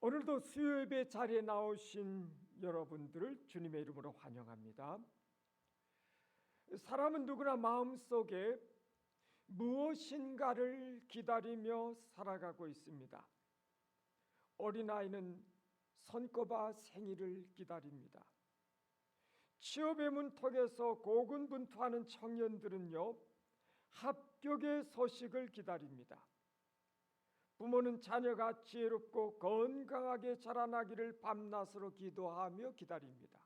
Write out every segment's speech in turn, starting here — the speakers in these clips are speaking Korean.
오늘도 수요예배 자리에 나오신 여러분들을 주님의 이름으로 환영합니다. 사람은 누구나 마음속에 무엇인가를 기다리며 살아가고 있습니다. 어린아이는 손꼽아 생일을 기다립니다. 취업의 문턱에서 고군분투하는 청년들은요, 합격의 소식을 기다립니다. 부모는 자녀가 지혜롭고 건강하게 자라나기를 밤낮으로 기도하며 기다립니다.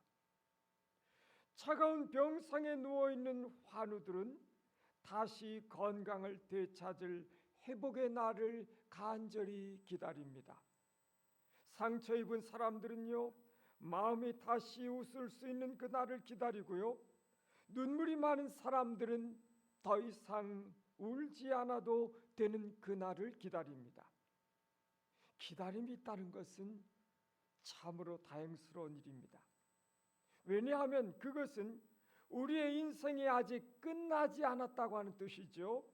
차가운 병상에 누워있는 환우들은 다시 건강을 되찾을 회복의 날을 간절히 기다립니다. 상처 입은 사람들은요, 마음이 다시 웃을 수 있는 그 날을 기다리고요, 눈물이 많은 사람들은 더 이상 울지 않아도 되는 그날을 기다립니다. 기다림이 있다는 것은 참으로 다행스러운 일입니다. 왜냐하면 그것은 우리의 인생이 아직 끝나지 않았다고 하는 뜻이죠.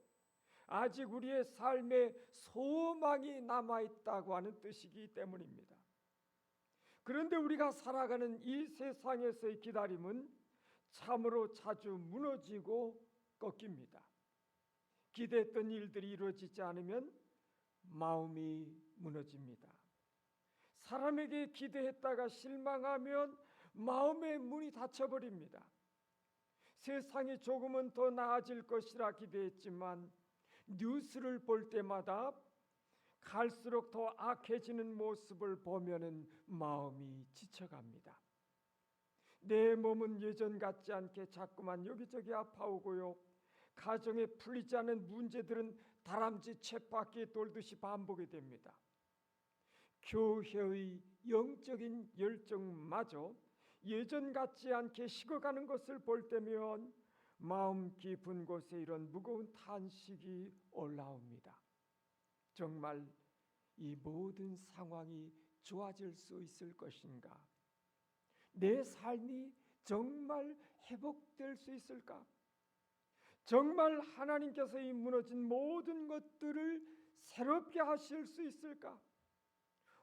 아직 우리의 삶에 소망이 남아있다고 하는 뜻이기 때문입니다. 그런데 우리가 살아가는 이 세상에서의 기다림은 참으로 자주 무너지고 꺾입니다. 기대했던 일들이 이루어지지 않으면 마음이 무너집니다. 사람에게 기대했다가 실망하면 마음의 문이 닫혀버립니다. 세상이 조금은 더 나아질 것이라 기대했지만 뉴스를 볼 때마다 갈수록 더 악해지는 모습을 보면은 마음이 지쳐갑니다. 내 몸은 예전 같지 않게 자꾸만 여기저기 아파오고요, 가정에 풀리지 않은 문제들은 다람쥐 쳇바퀴 돌듯이 반복이 됩니다. 교회의 영적인 열정마저 예전 같지 않게 식어가는 것을 볼 때면 마음 깊은 곳에 이런 무거운 탄식이 올라옵니다. 정말 이 모든 상황이 좋아질 수 있을 것인가? 내 삶이 정말 회복될 수 있을까? 정말 하나님께서 이 무너진 모든 것들을 새롭게 하실 수 있을까?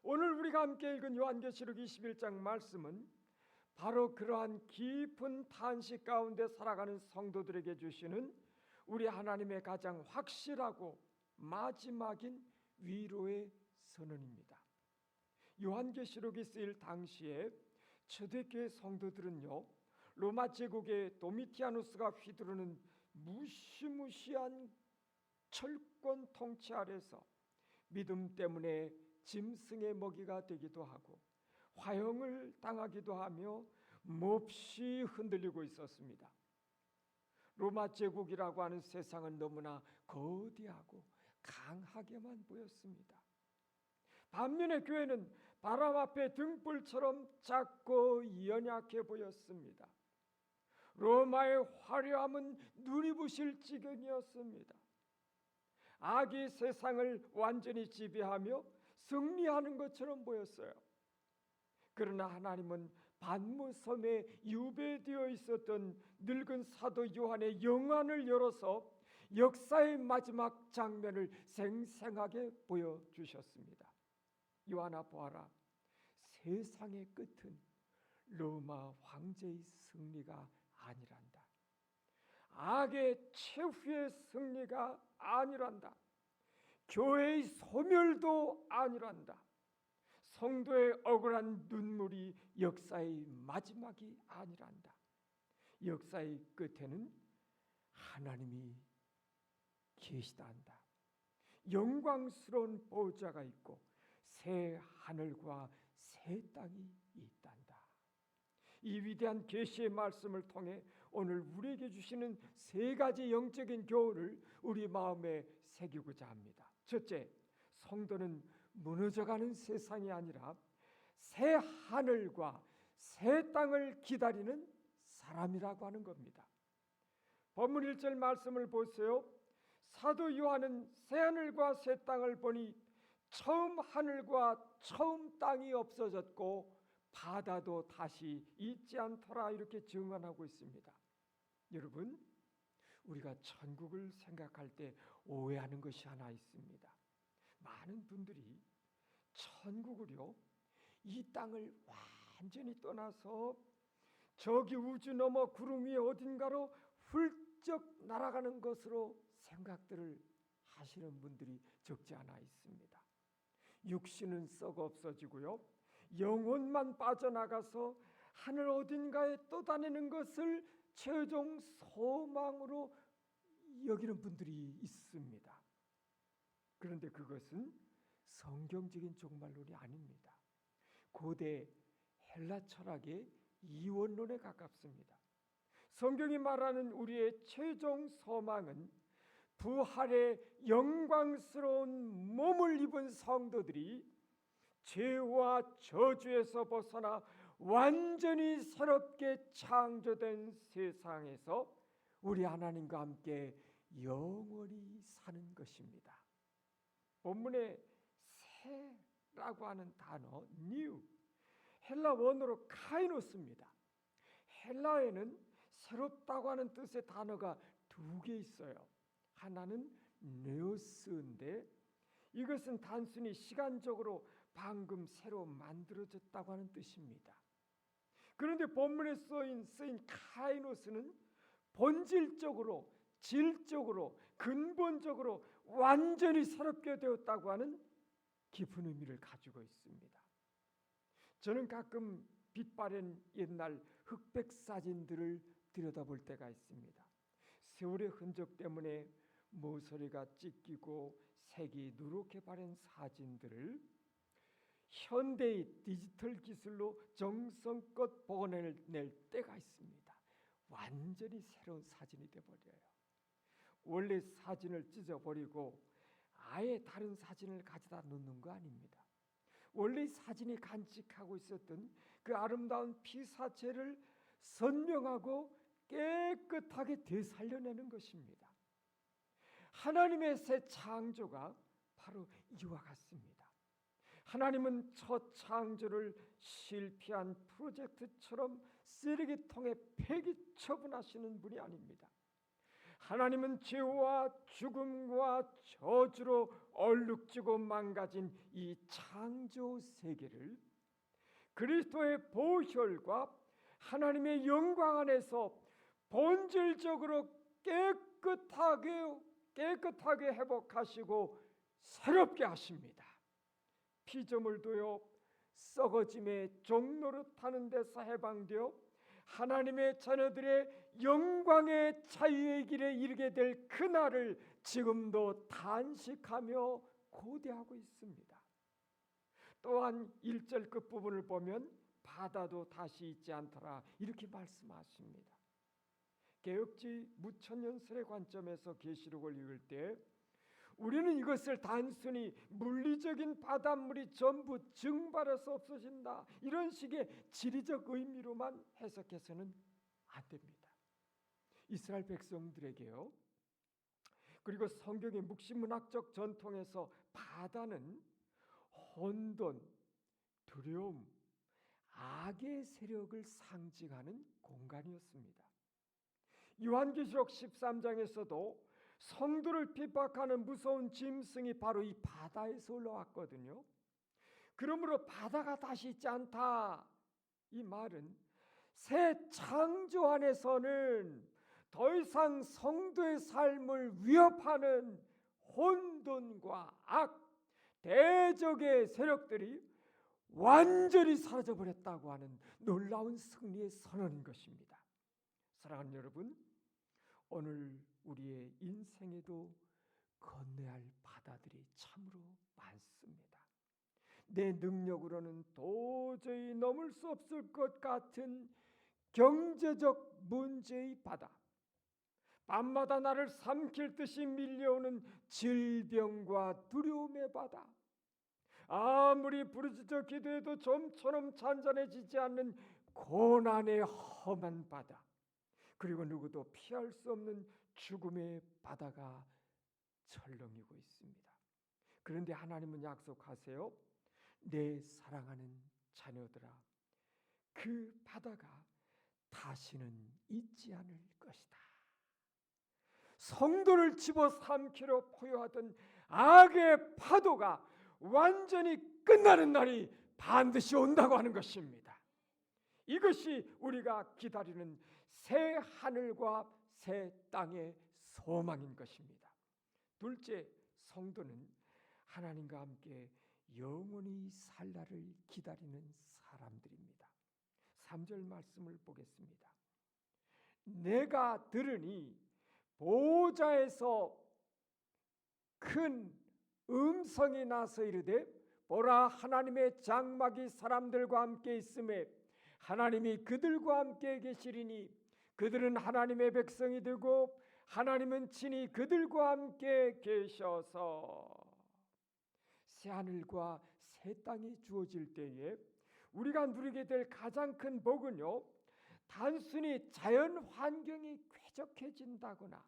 오늘 우리가 함께 읽은 요한계시록 21장 말씀은 바로 그러한 깊은 탄식 가운데 살아가는 성도들에게 주시는 우리 하나님의 가장 확실하고 마지막인 위로의 선언입니다. 요한계시록이 쓰일 당시에 초대교회 성도들은요, 로마 제국의 도미티아누스가 휘두르는 무시무시한 철권 통치 아래서 믿음 때문에 짐승의 먹이가 되기도 하고 화형을 당하기도 하며 몹시 흔들리고 있었습니다. 로마 제국이라고 하는 세상은 너무나 거대하고 강하게만 보였습니다. 반면에 교회는 바람 앞에 등불처럼 작고 연약해 보였습니다. 로마의 화려함은 눈이 부실 지경이었습니다. 악이 세상을 완전히 지배하며 승리하는 것처럼 보였어요. 그러나 하나님은 반모섬에 유배되어 있었던 늙은 사도 요한의 영안을 열어서 역사의 마지막 장면을 생생하게 보여주셨습니다. 요한아, 보아라, 세상의 끝은 로마 황제의 승리가 아니란다. 악의 최후의 승리가 아니란다. 교회의 소멸도 아니란다. 성도의 억울한 눈물이 역사의 마지막이 아니란다. 역사의 끝에는 하나님이 계시다한다. 영광스러운 보좌가 있고 새 하늘과 새 땅이 있단다. 이 위대한 계시의 말씀을 통해 오늘 우리에게 주시는 세 가지 영적인 교훈을 우리 마음에 새기고자 합니다. 첫째, 성도는 무너져가는 세상이 아니라 새 하늘과 새 땅을 기다리는 사람이라고 하는 겁니다. 본문 1절 말씀을 보세요. 사도 요한은 새 하늘과 새 땅을 보니 처음 하늘과 처음 땅이 없어졌고 바다도 다시 있지 않더라, 이렇게 증언하고 있습니다. 여러분, 우리가 천국을 생각할 때 오해하는 것이 하나 있습니다. 많은 분들이 천국을요, 이 땅을 완전히 떠나서 저기 우주 너머 구름 위에 어딘가로 훌쩍 날아가는 것으로 생각들을 하시는 분들이 적지 않아 있습니다. 육신은 썩어 없어지고요, 영혼만 빠져나가서 하늘 어딘가에 떠다니는 것을 최종 소망으로 여기는 분들이 있습니다. 그런데 그것은 성경적인 종말론이 아닙니다. 고대 헬라 철학의 이원론에 가깝습니다. 성경이 말하는 우리의 최종 소망은 부활의 영광스러운 몸을 입은 성도들이 죄와 저주에서 벗어나 완전히 새롭게 창조된 세상에서 우리 하나님과 함께 영원히 사는 것입니다. 본문에 새라고 하는 단어 new, 헬라 원어로 카이노스입니다. 헬라에는 새롭다고 하는 뜻의 단어가 두 개 있어요. 하나는 네오스인데 이것은 단순히 시간적으로 방금 새로 만들어졌다고 하는 뜻입니다. 그런데 본문에 쓰인 카이노스는 본질적으로, 질적으로, 근본적으로 완전히 새롭게 되었다고 하는 깊은 의미를 가지고 있습니다. 저는 가끔 빛바랜 옛날 흑백 사진들을 들여다볼 때가 있습니다. 세월의 흔적 때문에 모서리가 찢기고 색이 누렇게 바랜 사진들을 현대의 디지털 기술로 정성껏 복원해낼 때가 있습니다. 완전히 새로운 사진이 되어버려요. 원래 사진을 찢어버리고 아예 다른 사진을 가져다 놓는 거 아닙니다. 원래 사진이 간직하고 있었던 그 아름다운 피사체를 선명하고 깨끗하게 되살려내는 것입니다. 하나님의 새 창조가 바로 이와 같습니다. 하나님은 첫 창조를 실패한 프로젝트처럼 쓰레기통에 폐기 처분하시는 분이 아닙니다. 하나님은 죄와 죽음과 저주로 얼룩지고 망가진 이 창조 세계를 그리스도의 보혈과 하나님의 영광 안에서 본질적으로 깨끗하게 회복하시고 새롭게 하십니다. 피조물도요, 썩어짐의 종노릇하는 데서 해방되어 하나님의 자녀들의 영광의 자유의 길에 이르게 될 그날을 지금도 단식하며 고대하고 있습니다. 또한 1절 끝부분을 보면 바다도 다시 있지 않더라 이렇게 말씀하십니다. 개혁지 무천년설의 관점에서 계시록을 읽을 때 우리는 이것을 단순히 물리적인 바닷물이 전부 증발해서 없어진다 이런 식의 지리적 의미로만 해석해서는 안 됩니다. 이스라엘 백성들에게요, 그리고 성경의 묵시문학적 전통에서 바다는 혼돈, 두려움, 악의 세력을 상징하는 공간이었습니다. 요한계시록 13장에서도 성도를 핍박하는 무서운 짐승이 바로 이 바다에서 올라왔거든요. 그러므로 바다가 다시 있지 않다 이 말은 새 창조 안에서는 더 이상 성도의 삶을 위협하는 혼돈과 악, 대적의 세력들이 완전히 사라져버렸다고 하는 놀라운 승리의 선언인 것입니다. 사랑하는 여러분, 오늘 우리의 인생에도 건너야 할 바다들이 참으로 많습니다. 내 능력으로는 도저히 넘을 수 없을 것 같은 경제적 문제의 바다, 밤마다 나를 삼킬 듯이 밀려오는 질병과 두려움의 바다, 아무리 부르짖어 기도해도 좀처럼 잔잔해지지 않는 고난의 험한 바다, 그리고 누구도 피할 수 없는 죽음의 바다가 철렁이고 있습니다. 그런데 하나님은 약속하세요. 내 사랑하는 자녀들아, 그 바다가 다시는 있지 않을 것이다. 성도를 집어삼키려 포효하던 악의 파도가 완전히 끝나는 날이 반드시 온다고 하는 것입니다. 이것이 우리가 기다리는 새 하늘과 새 땅의 소망인 것입니다. 둘째, 성도는 하나님과 함께 영원히 살 날을 기다리는 사람들입니다. 3절 말씀을 보겠습니다. 내가 들으니 보호자에서 큰 음성이 나서 이르되 보라, 하나님의 장막이 사람들과 함께 있음에 하나님이 그들과 함께 계시리니 그들은 하나님의 백성이 되고 하나님은 친히 그들과 함께 계셔서. 새하늘과 새 땅이 주어질 때에 우리가 누리게 될 가장 큰 복은요, 단순히 자연 환경이 쾌적해진다거나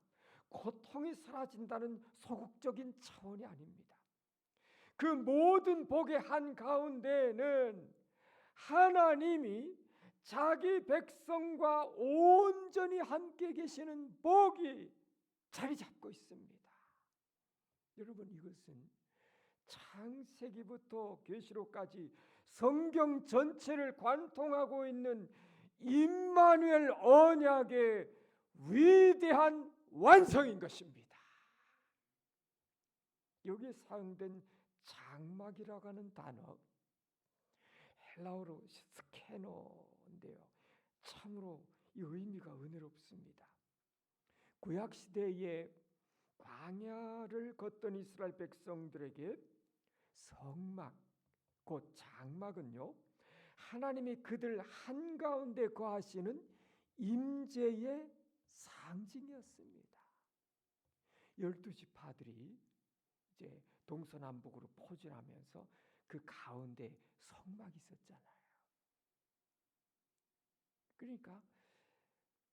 고통이 사라진다는 소극적인 차원이 아닙니다. 그 모든 복의 한가운데에는 하나님이 자기 백성과 온전히 함께 계시는 복이 자리 잡고 있습니다. 여러분, 이것은 창세기부터 계시록까지 성경 전체를 관통하고 있는 임마누엘 언약의 위대한 완성인 것입니다. 여기에 사용된 장막이라고 하는 단어, 헬라어로 스케노인데요, 참으로 이 의미가 은혜롭습니다. 구약 시대에 광야를 걷던 이스라엘 백성들에게 성막, 곧 장막은요, 하나님이 그들 한가운데 거하시는 임재의 상징이었습니다. 12지파들이 이제 동서남북으로 포진하면서 그 가운데 성막이 있었잖아요. 그러니까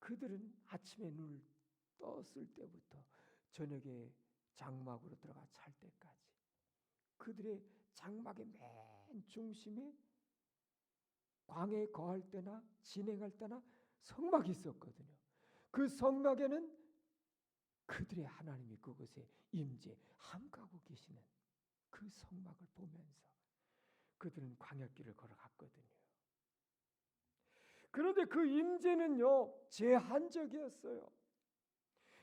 그들은 아침에 눈을 떴을 때부터 저녁에 장막으로 들어가 잘 때까지 그들의 장막의 맨 중심에 광야에 거할 때나 진행할 때나 성막이 있었거든요. 그 성막에는 그들의 하나님이 그곳에 임재 함께하고 계시는 그 성막을 보면서 그들은 광야길을 걸어갔거든요. 그런데 그 임재는요, 제한적이었어요.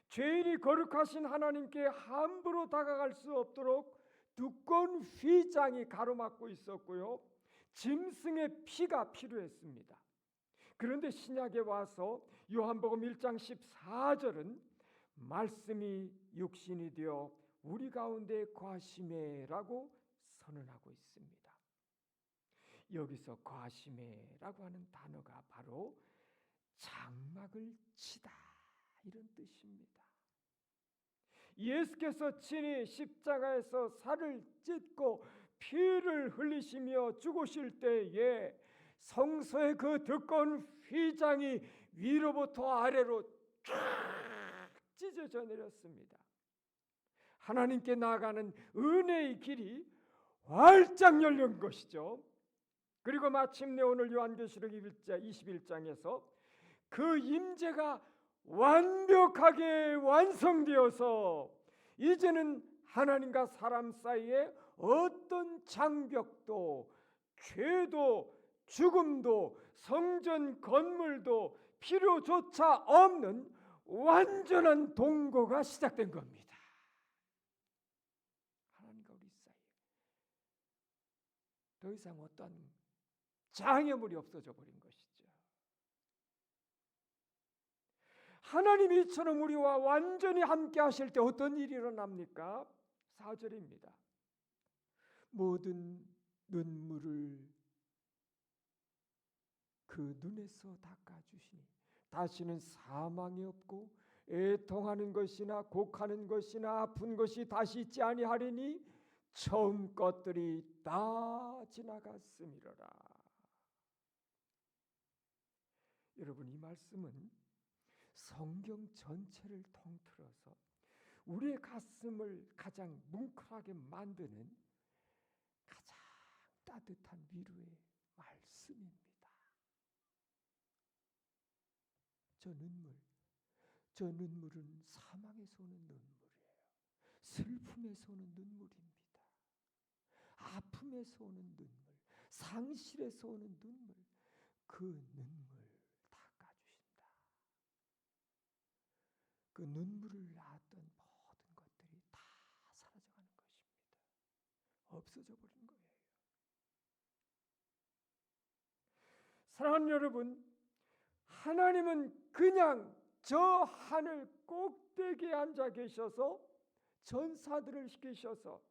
죄인이 거룩하신 하나님께 함부로 다가갈 수 없도록 두꺼운 휘장이 가로막고 있었고요, 짐승의 피가 필요했습니다. 그런데 신약에 와서 요한복음 1장 14절은 말씀이 육신이 되어 우리 가운데 거하시매라고 선언하고 있습니다. 여기서 거하시매라고 하는 단어가 바로 장막을 치다, 이런 뜻입니다. 예수께서 친히 십자가에서 살을 찢고 피를 흘리시며 죽으실 때에 성소의 그 두꺼운 휘장이 위로부터 아래로 쫙 찢어져 내렸습니다. 하나님께 나아가는 은혜의 길이 활짝 열린 것이죠. 그리고 마침내 오늘 요한계시록 21장에서 그 임재가 완벽하게 완성되어서 이제는 하나님과 사람 사이에 어떤 장벽도, 죄도, 죽음도, 성전 건물도 필요조차 없는 완전한 동거가 시작된 겁니다. 하나님과 우리 사이에 더 이상 어떤 장애물이 없어져 버린 것이죠. 하나님이 이처럼 우리와 완전히 함께 하실 때 어떤 일이 일어납니까? 4절입니다. 모든 눈물을 그 눈에서 닦아주시니 다시는 사망이 없고 애통하는 것이나 곡하는 것이나 아픈 것이 다시 있지 아니하리니 처음 것들이 다 지나갔음이로라. 여러분, 이 말씀은 성경 전체를 통틀어서 우리의 가슴을 가장 뭉클하게 만드는 가장 따뜻한 위로의 말씀입니다. 저 눈물은 사망에서 오는 눈물이에요. 슬픔에서 오는 눈물입니다. 아픔에서 오는 눈물, 상실에서 오는 눈물, 그 눈물 닦아주신다. 그 눈물을 낳았던 모든 것들이 다 사라져가는 것입니다. 없어져 버린 거예요. 사랑하는 여러분, 하나님은 그냥 저 하늘 꼭대기에 앉아 계셔서 전사들을 시키셔서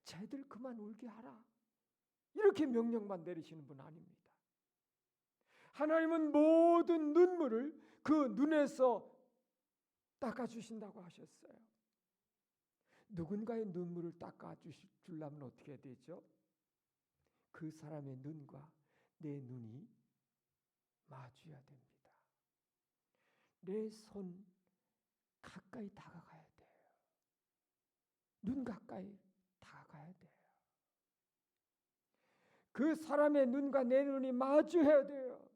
쟤들 그만 울게 하라, 이렇게 명령만 내리시는 분 아닙니다. 하나님은 모든 눈물을 그 눈에서 닦아주신다고 하셨어요. 누군가의 눈물을 닦아주려면 어떻게 되죠? 그 사람의 눈과 내 눈이 마주해야 됩니다. 내 손 가까이 다가가야 돼요. 눈 가까이 다가가야 돼요. 그 사람의 눈과 내 눈이 마주해야 돼요.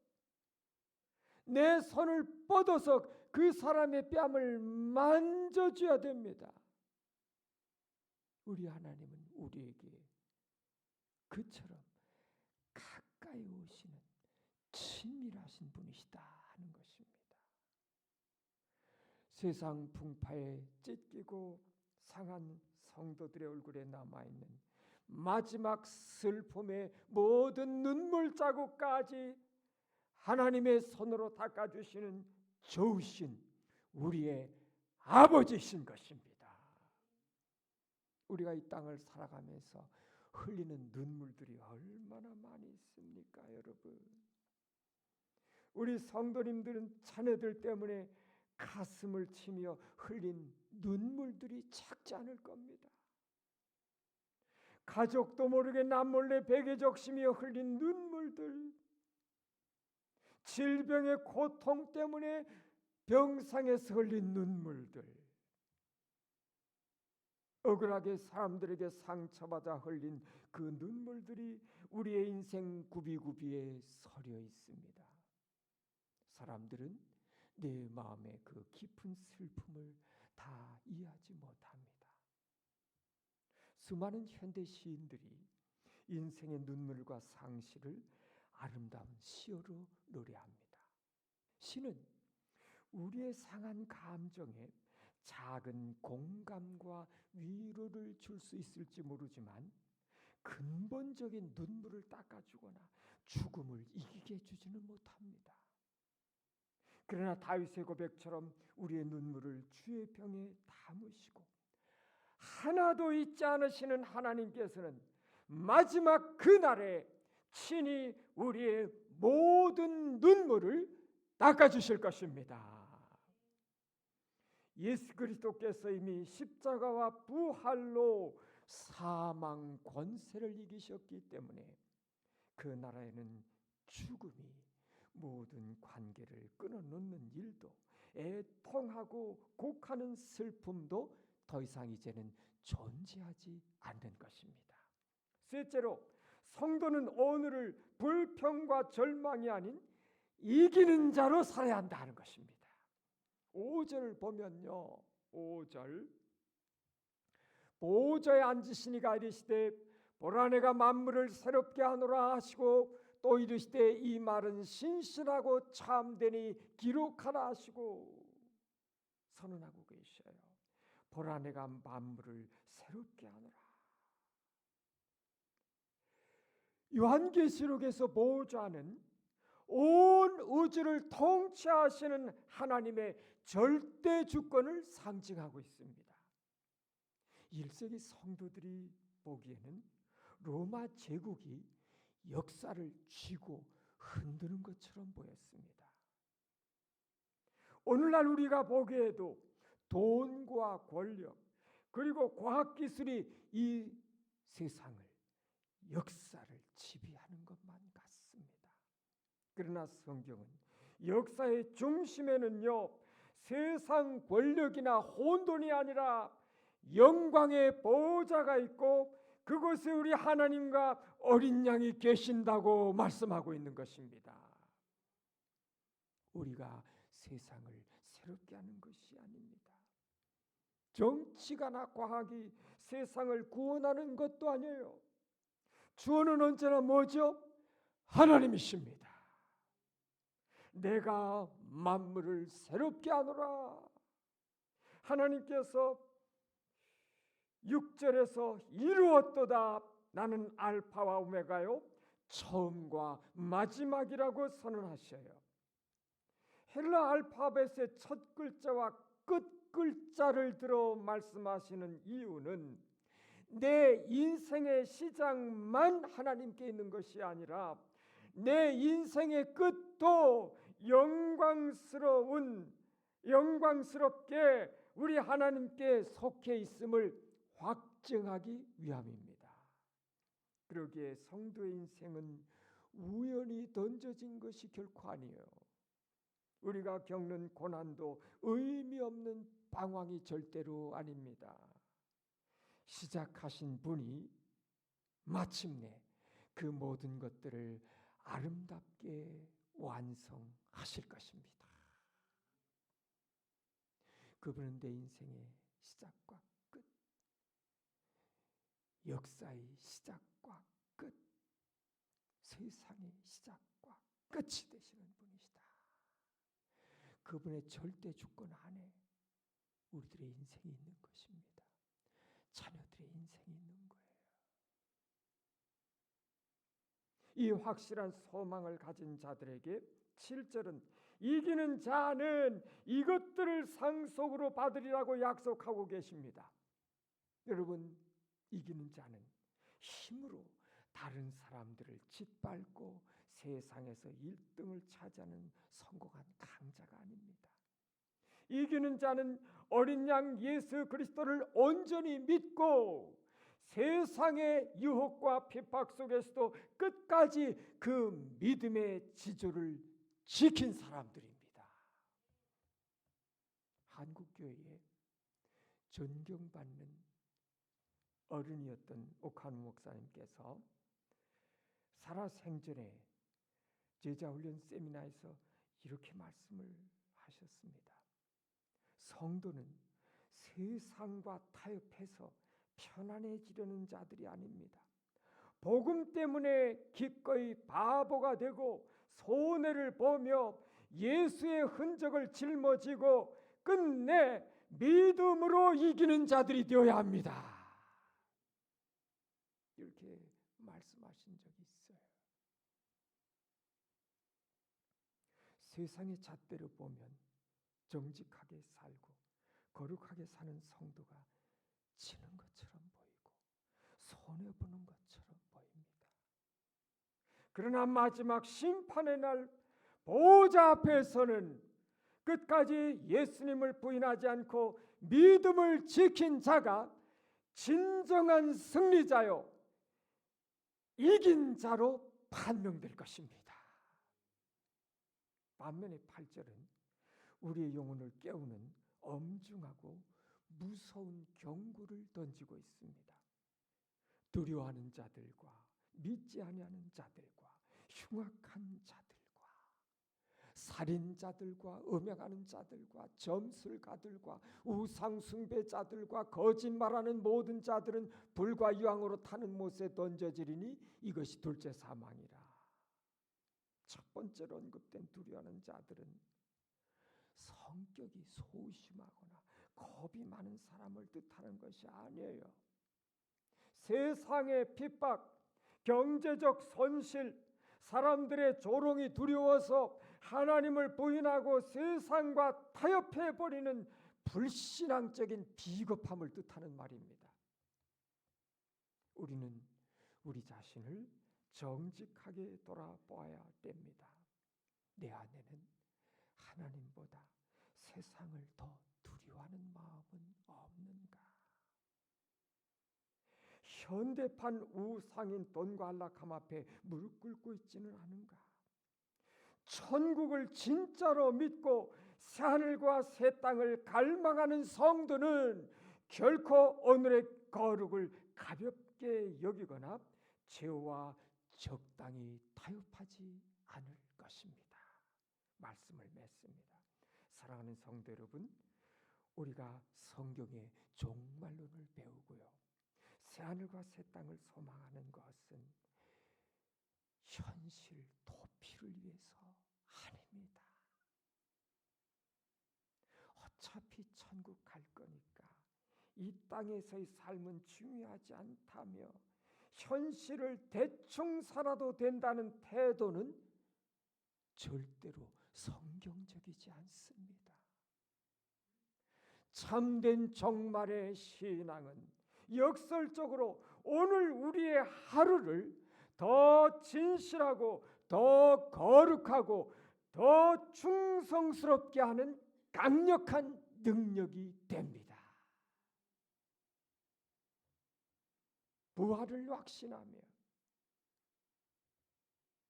내 손을 뻗어서 그 사람의 뺨을 만져줘야 됩니다. 우리 하나님은 우리에게 그처럼 가까이 오시는 친밀하신 분이시다 하는 것입니다. 세상 풍파에 찢기고 상한 성도들의 얼굴에 남아있는 마지막 슬픔의 모든 눈물 자국까지 하나님의 손으로 닦아주시는 좋으신 우리의 아버지신 것입니다. 우리가 이 땅을 살아가면서 흘리는 눈물들이 얼마나 많이 있습니까, 여러분? 우리 성도님들은 자녀들 때문에 가슴을 치며 흘린 눈물들이 작지 않을 겁니다. 가족도 모르게 남몰래 베개 적시며 흘린 눈물들, 질병의 고통 때문에 병상에서 흘린 눈물들, 억울하게 사람들에게 상처받아 흘린 그 눈물들이 우리의 인생 구비구비에 서려 있습니다. 사람들은 내 마음의 그 깊은 슬픔을 다 이해하지 못합니다. 수많은 현대 시인들이 인생의 눈물과 상실을 아름다운 시어로 노래합니다. 시는 우리의 상한 감정에 작은 공감과 위로를 줄 수 있을지 모르지만 근본적인 눈물을 닦아주거나 죽음을 이기게 해주지는 못합니다. 그러나 다윗의 고백처럼 우리의 눈물을 주의 병에 담으시고 하나도 잊지 않으시는 하나님께서는 마지막 그날에 친히 우리의 모든 눈물을 닦아주실 것입니다. 예수 그리스도께서 이미 십자가와 부활로 사망 권세를 이기셨기 때문에 그 나라에는 죽음이 모든 관계를 끊어놓는 일도, 애통하고 곡하는 슬픔도 더 이상 이제는 존재하지 않는 것입니다. 셋째로, 성도는 오늘을 불평과 절망이 아닌 이기는 자로 살아야 한다는 것입니다. 5절 보면요, 5절 보좌에 앉으시니가 이르시되 보라 내가 만물을 새롭게 하노라 하시고 또 이르시되 이 말은 신실하고 참되니 기록하라 하시고 선언하고 계셔요. 보라 내가 만물을 새롭게 하노라. 요한계시록에서 보좌는 온 우주를 통치하시는 하나님의 절대 주권을 상징하고 있습니다. 1세기 성도들이 보기에는 로마 제국이 역사를 쥐고 흔드는 것처럼 보였습니다. 오늘날 우리가 보기에도 돈과 권력 그리고 과학기술이 이 세상을, 역사를 지배하는 것만 같습니다. 그러나 성경은 역사의 중심에는요, 세상 권력이나 혼돈이 아니라 영광의 보좌가 있고 그곳에 우리 하나님과 어린 양이 계신다고 말씀하고 있는 것입니다. 우리가 세상을 새롭게 하는 것이 아닙니다. 정치가나 과학이 세상을 구원하는 것도 아니에요. 주어는 언제나 뭐죠? 하나님이십니다. 내가 만물을 새롭게 하노라. 하나님께서 6절에서 이루었도다. 나는 알파와 오메가요, 처음과 마지막이라고 선언하셔요. 헬라 알파벳의 첫 글자와 끝 글자를 들어 말씀하시는 이유는 내 인생의 시작만 하나님께 있는 것이 아니라 내 인생의 끝도 영광스럽게 우리 하나님께 속해 있음을 확증하기 위함입니다. 그러기에 성도의 인생은 우연히 던져진 것이 결코 아니에요. 우리가 겪는 고난도 의미 없는 방황이 절대로 아닙니다. 시작하신 분이 마침내 그 모든 것들을 아름답게 완성하실 것입니다. 그분은 내 인생의 시작과 끝, 역사의 시작과 끝, 세상의 시작과 끝이 되시는 분이시다. 그분의 절대 주권 안에 우리들의 인생이 있는 것입니다. 자녀들의 인생이 있는 거예요. 이 확실한 소망을 가진 자들에게 7절은 이기는 자는 이것들을 상속으로 받으리라고 약속하고 계십니다. 여러분, 이기는 자는 힘으로 다른 사람들을 짓밟고 세상에서 1등을 차지하는 성공한 강자가 아닙니다. 이기는 자는 어린 양 예수 그리스도를 온전히 믿고 세상의 유혹과 핍박 속에서도 끝까지 그 믿음의 지조를 지킨 사람들입니다. 한국교회에 존경받는 어른이었던 오카노 목사님께서 살아생전에 제자훈련 세미나에서 이렇게 말씀을 하셨습니다. 성도는 세상과 타협해서 편안해지려는 자들이 아닙니다. 복음 때문에 기꺼이 바보가 되고 손해를 보며 예수의 흔적을 짊어지고 끝내 믿음으로 이기는 자들이 되어야 합니다. 이렇게 말씀하신 적이 있어요. 세상의 잣대로 보면 정직하게 살고 거룩하게 사는 성도가 지는 것처럼 보이고 손해보는 것처럼 보입니다. 그러나 마지막 심판의 날 보호자 앞에서는 끝까지 예수님을 부인하지 않고 믿음을 지킨 자가 진정한 승리자요 이긴 자로 판명될 것입니다. 반면에 8절은 우리의 영혼을 깨우는 엄중하고 무서운 경고를 던지고 있습니다. 두려워하는 자들과 믿지 아니하는 자들과 흉악한 자들과 살인자들과 음행하는 자들과 점술가들과 우상숭배자들과 거짓말하는 모든 자들은 불과 유황으로 타는 못에 던져지리니 이것이 둘째 사망이라. 첫 번째로 언급된 두려워하는 자들은 성격이 소심하거나 겁이 많은 사람을 뜻하는 것이 아니에요. 세상의 핍박, 경제적 손실, 사람들의 조롱이 두려워서 하나님을 부인하고 세상과 타협해버리는 불신앙적인 비겁함을 뜻하는 말입니다. 우리는 우리 자신을 정직하게 돌아보아야 됩니다. 내 안에는 하나님보다 세상을 더 두려워하는 마음은 없는가? 현대판 우상인 돈과 안락함 앞에 무릎 꿇고 있지는 않은가? 천국을 진짜로 믿고 새하늘과 새 땅을 갈망하는 성도는 결코 오늘의 거룩을 가볍게 여기거나 죄와 적당히 타협하지 않을 것입니다. 말씀을 맺습니다. 사랑하는 성도 여러분, 우리가 성경의 종말론을 배우고요 새하늘과 새 땅을 소망하는 것은 현실 도피를 위해서 아닙니다. 어차피 천국 갈 거니까 이 땅에서의 삶은 중요하지 않다며 현실을 대충 살아도 된다는 태도는 절대로 성경적이지 않습니다. 참된 정말의 신앙은 역설적으로 오늘 우리의 하루를 더 진실하고 더 거룩하고 더 충성스럽게 하는 강력한 능력이 됩니다. 부활을 확신하며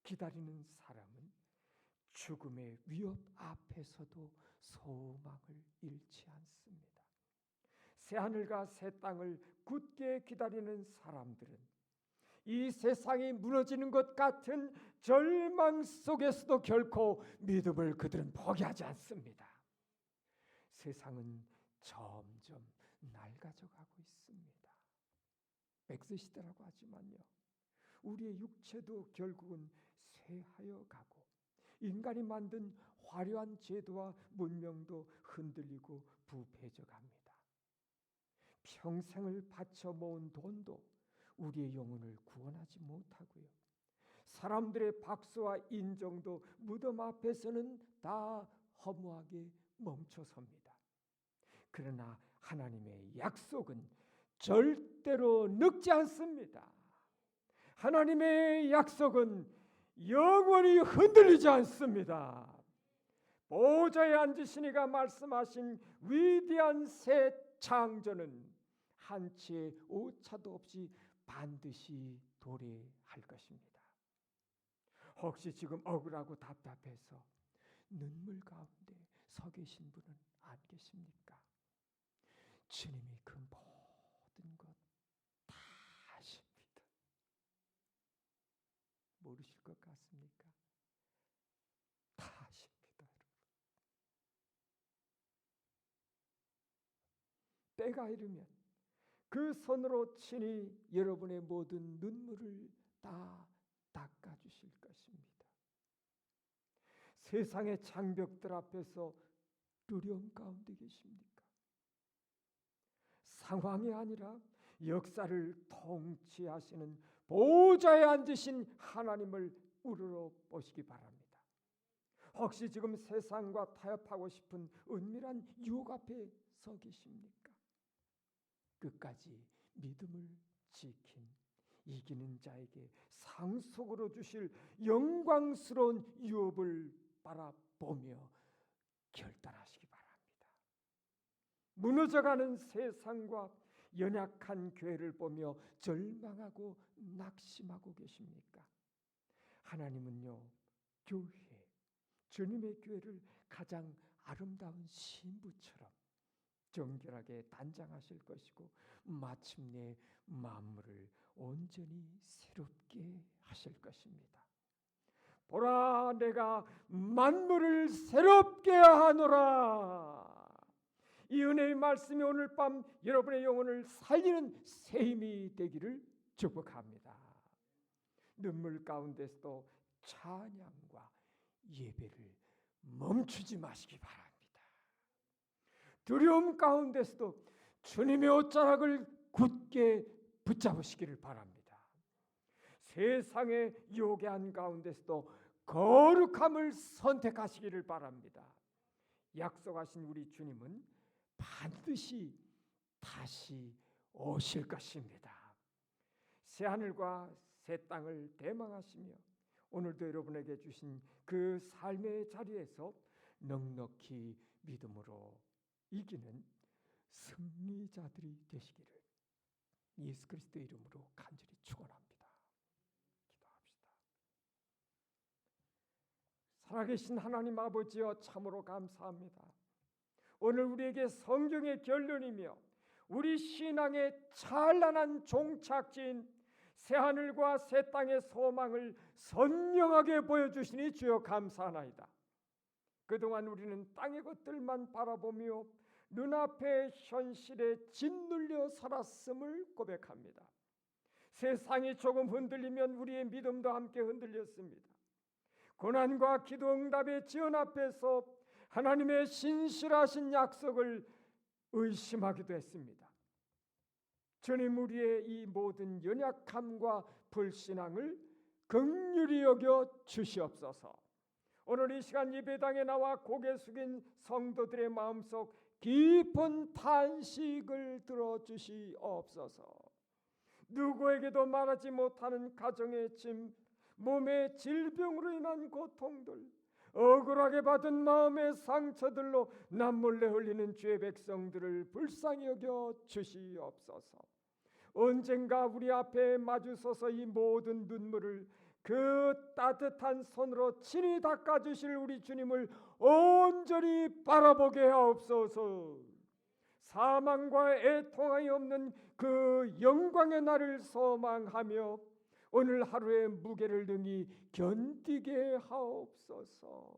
기다리는 사람은 죽음의 위협 앞에서도 소망을 잃지 않습니다. 새하늘과 새 땅을 굳게 기다리는 사람들은 이 세상이 무너지는 것 같은 절망 속에서도 결코 믿음을 그들은 포기하지 않습니다. 세상은 점점 낡아져 가고 있습니다. 백세시대라고 하지만요, 우리의 육체도 결국은 쇠하여 가고 인간이 만든 화려한 제도와 문명도 흔들리고 부패져 갑니다. 평생을 바쳐 모은 돈도 우리의 영혼을 구원하지 못하고요, 사람들의 박수와 인정도 무덤 앞에서는 다 허무하게 멈춰섭니다. 그러나 하나님의 약속은 절대로 늙지 않습니다. 하나님의 약속은 영원히 흔들리지 않습니다. 보좌에 앉으신 이가 말씀하신 위대한 새 창조는 한치의 오차도 없이 반드시 도래할 것입니다. 혹시 지금 억울하고 답답해서 눈물 가운데 서 계신 분은 안 계십니까? 주님이 그 모든 것 다 아십니다. 모르실 것 같습니까? 다 아십니다, 여러분. 때가 이르면 그 손으로 친히 여러분의 모든 눈물을 다 닦아주실 것입니다. 세상의 장벽들 앞에서 두려움 가운데 계십니까? 상황이 아니라 역사를 통치하시는 보좌에 앉으신 하나님을 우러러 보시기 바랍니다. 혹시 지금 세상과 타협하고 싶은 은밀한 유혹 앞에 서 계십니까? 끝까지 믿음을 지킨 이기는 자에게 상속으로 주실 영광스러운 유업을 바라보며 결단하시기 바랍니다. 무너져가는 세상과 연약한 교회를 보며 절망하고 낙심하고 계십니까? 하나님은요, 교회, 주님의 교회를 가장 아름다운 신부처럼 정결하게 단장하실 것이고 마침내 만물을 온전히 새롭게 하실 것입니다. 보라, 내가 만물을 새롭게 하노라. 이 은혜의 말씀이 오늘 밤 여러분의 영혼을 살리는 새 힘이 되기를 축복합니다. 눈물 가운데서도 찬양과 예배를 멈추지 마시기 바랍니다. 두려움 가운데서도 주님의 옷자락을 굳게 붙잡으시기를 바랍니다. 세상의 요괴한 가운데서도 거룩함을 선택하시기를 바랍니다. 약속하신 우리 주님은 반드시 다시 오실 것입니다. 새하늘과 새 땅을 대망하시며 오늘도 여러분에게 주신 그 삶의 자리에서 넉넉히 믿음으로 이기는 승리자들이 되시기를 예수 그리스도의 이름으로 간절히 축원합니다. 기도합시다. 살아계신 하나님 아버지여, 참으로 감사합니다. 오늘 우리에게 성경의 결론이며 우리 신앙의 찬란한 종착지인 새하늘과 새 땅의 소망을 선명하게 보여주시니 주여 감사하나이다. 그동안 우리는 땅의 것들만 바라보며 눈앞의 현실에 짓눌려 살았음을 고백합니다. 세상이 조금 흔들리면 우리의 믿음도 함께 흔들렸습니다. 고난과 기도 응답의 지연 앞에서 하나님의 신실하신 약속을 의심하기도 했습니다. 주님, 우리의 이 모든 연약함과 불신앙을 긍휼히 여겨 주시옵소서. 오늘 이 시간 예배당에 나와 고개 숙인 성도들의 마음속 깊은 탄식을 들어주시옵소서. 누구에게도 말하지 못하는 가정의 짐, 몸의 질병으로 인한 고통들, 억울하게 받은 마음의 상처들로 남몰래 흘리는 주의 백성들을 불쌍히 여겨 주시옵소서. 언젠가 우리 앞에 마주서서 이 모든 눈물을 그 따뜻한 손으로 친히 닦아주실 우리 주님을 온전히 바라보게 하옵소서. 사망과 애통함이 없는 그 영광의 날을 소망하며 오늘 하루의 무게를 능히 견디게 하옵소서.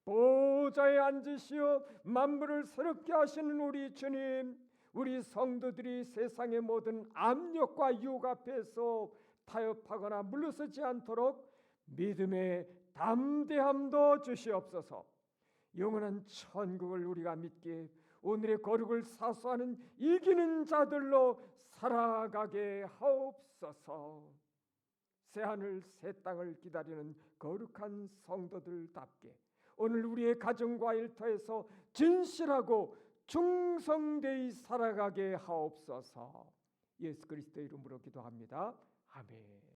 보좌에 앉으시어 만물을 새롭게 하시는 우리 주님, 우리 성도들이 세상의 모든 압력과 유혹 앞에서 타협하거나 물러서지 않도록 믿음의 담대함도 주시옵소서. 영원한 천국을 우리가 믿게 오늘의 거룩을 사수하는 이기는 자들로 살아가게 하옵소서. 새하늘 새 땅을 기다리는 거룩한 성도들답게 오늘 우리의 가정과 일터에서 진실하고 충성되이 살아가게 하옵소서. 예수 그리스도의 이름으로 기도합니다. 아멘.